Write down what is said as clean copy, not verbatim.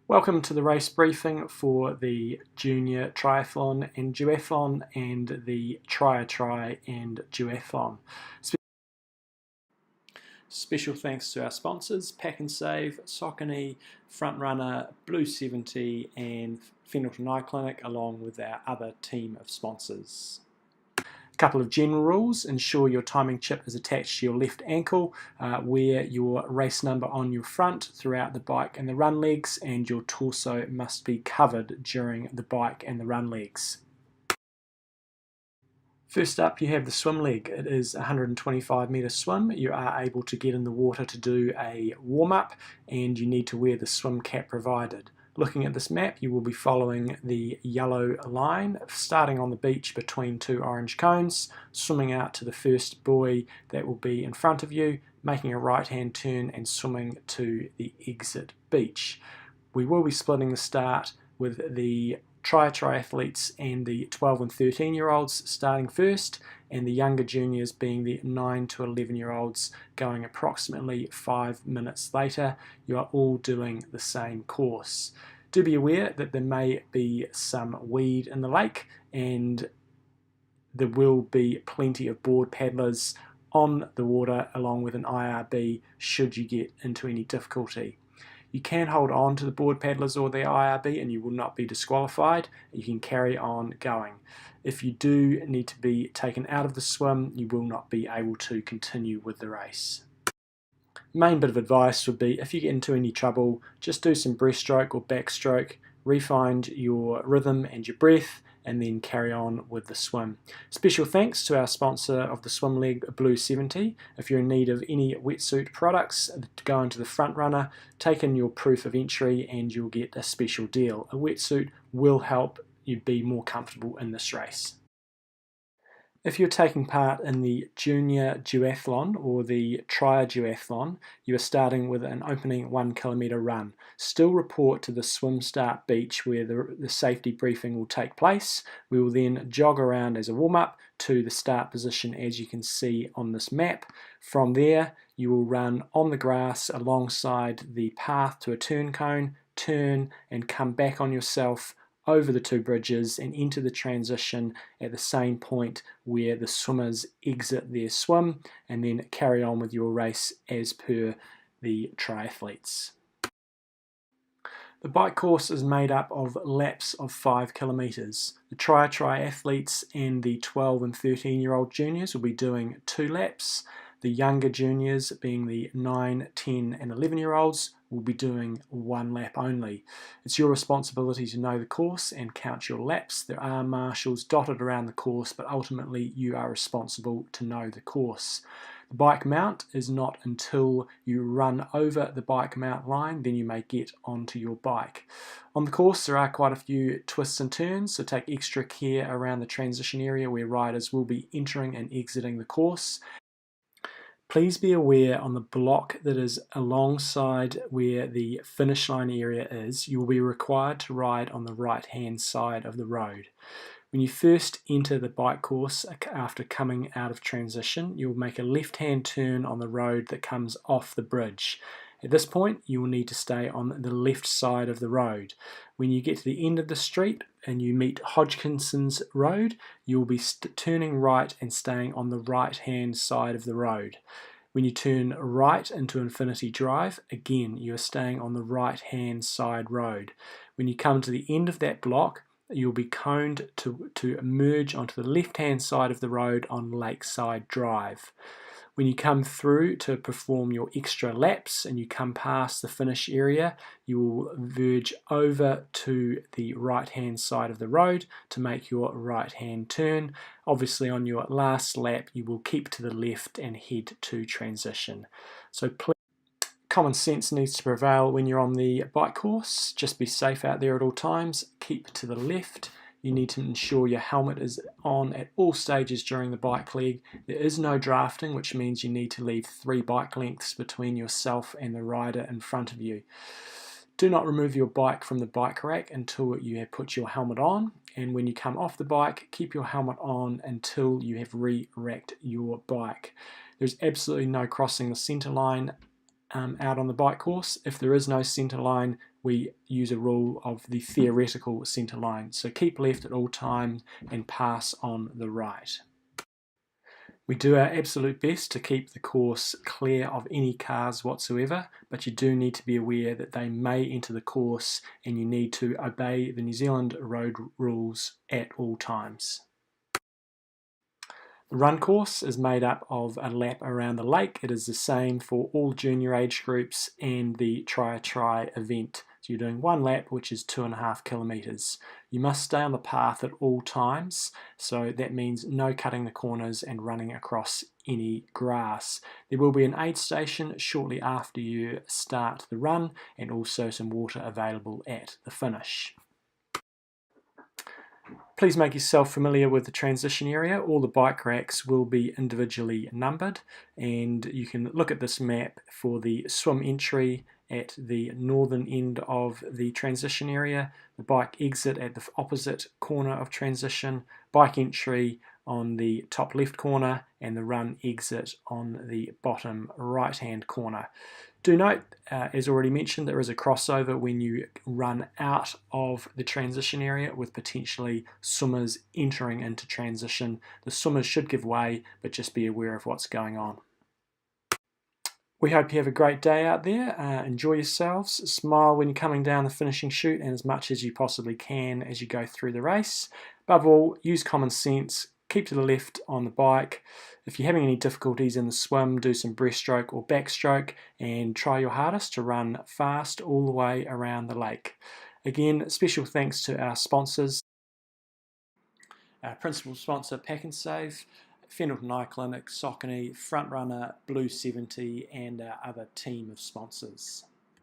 Welcome to the race briefing for the Junior Triathlon and Duathlon and the Tri and Duathlon. Special thanks to our sponsors, PAK'nSAVE, Saucony, Frontrunner, Blue 70 and Fendleton Eye Clinic, along with our other team of sponsors. Couple of general rules: ensure your timing chip is attached to your left ankle, wear your race number on your front throughout the bike and the run legs, and your torso must be covered during the bike and the run legs. First up, you have the swim leg. It is a 125-metre swim. You are able to get in the water to do a warm-up, and you need to wear the swim cap provided. Looking at this map, you will be following the yellow line, starting on the beach between two orange cones, swimming out to the first buoy that will be in front of you, making a right-hand turn and swimming to the exit beach. We will be splitting the start with the triathletes and the 12 and 13-year-olds starting first, and the younger juniors being the 9 to 11-year-olds going approximately 5 minutes later. You are all doing the same course. Do be aware that there may be some weed in the lake, and there will be plenty of board paddlers on the water along with an IRB should you get into any difficulty. You can hold on to the board paddlers or the IRB and you will not be disqualified. You can carry on going. If you do need to be taken out of the swim, you will not be able to continue with the race. Main bit of advice would be, if you get into any trouble, just do some breaststroke or backstroke, re-find your rhythm and your breath, and then carry on with the swim. Special thanks to our sponsor of the swim leg, Blue 70. If you're in need of any wetsuit products, go into the Frontrunner, take in your proof of entry, and you'll get a special deal. A wetsuit will help you be more comfortable in this race. If you're taking part in the Junior Duathlon or the Tri-Duathlon, you are starting with an opening 1 kilometre run. Still report to the swim start beach where the safety briefing will take place. We will then jog around as a warm-up to the start position, as you can see on this map. From there, you will run on the grass alongside the path to a turn cone, turn and come back on yourself over the two bridges and into the transition at the same point where the swimmers exit their swim, and then carry on with your race as per the triathletes. The bike course is made up of laps of 5 kilometres. The triathletes and the 12 and 13-year-old juniors will be doing 2 laps. The younger juniors, being the 9, 10 and 11-year-olds, will be doing 1 lap only. It's your responsibility to know the course and count your laps. There are marshals dotted around the course, but ultimately you are responsible to know the course. The bike mount is not until you run over the bike mount line, then you may get onto your bike. On the course there are quite a few twists and turns, so take extra care around the transition area where riders will be entering and exiting the course. Please be aware on the block that is alongside where the finish line area is, you will be required to ride on the right hand side of the road. When you first enter the bike course after coming out of transition, you will make a left hand turn on the road that comes off the bridge. At this point, you will need to stay on the left side of the road. When you get to the end of the street and you meet Hodgkinson's Road, you will be turning right and staying on the right hand side of the road. When you turn right into Infinity Drive, again you are staying on the right hand side road. When you come to the end of that block, you'll be coned to merge onto the left hand side of the road on Lakeside Drive. When you come through to perform your extra laps and you come past the finish area, you will verge over to the right hand side of the road to make your right hand turn. Obviously on your last lap you will keep to the left and head to transition. So please, common sense needs to prevail when you're on the bike course. Just be safe out there at all times. Keep to the left. You need to ensure your helmet is on at all stages during the bike leg. There is no drafting, which means you need to leave 3 bike lengths between yourself and the rider in front of you. Do not remove your bike from the bike rack until you have put your helmet on, and when you come off the bike, keep your helmet on until you have re-racked your bike. There's absolutely no crossing the centre line out on the bike course. If there is no centre line, we use a rule of the theoretical centre line. So keep left at all times and pass on the right. We do our absolute best to keep the course clear of any cars whatsoever, but you do need to be aware that they may enter the course and you need to obey the New Zealand road rules at all times. The run course is made up of a lap around the lake. It is the same for all junior age groups and the try event. So you're doing one lap, which is 2.5 kilometres. You must stay on the path at all times, so that means no cutting the corners and running across any grass. There will be an aid station shortly after you start the run, and also some water available at the finish. Please make yourself familiar with the transition area. All the bike racks will be individually numbered, and you can look at this map for the swim entry at the northern end of the transition area, the bike exit at the opposite corner of transition, bike entry on the top left corner, and the run exit on the bottom right hand corner. Do note, as already mentioned, there is a crossover when you run out of the transition area with potentially swimmers entering into transition. The swimmers should give way, but just be aware of what's going on. We hope you have a great day out there. Enjoy yourselves. Smile when you're coming down the finishing chute, and as much as you possibly can as you go through the race. Above all, use common sense. Keep to the left on the bike. If you're having any difficulties in the swim, do some breaststroke or backstroke and try your hardest to run fast all the way around the lake. Again, special thanks to our sponsors. Our principal sponsor, PAK'nSAVE, Fenelton Eye Clinic, Saucony, Frontrunner, Blue 70, and our other team of sponsors.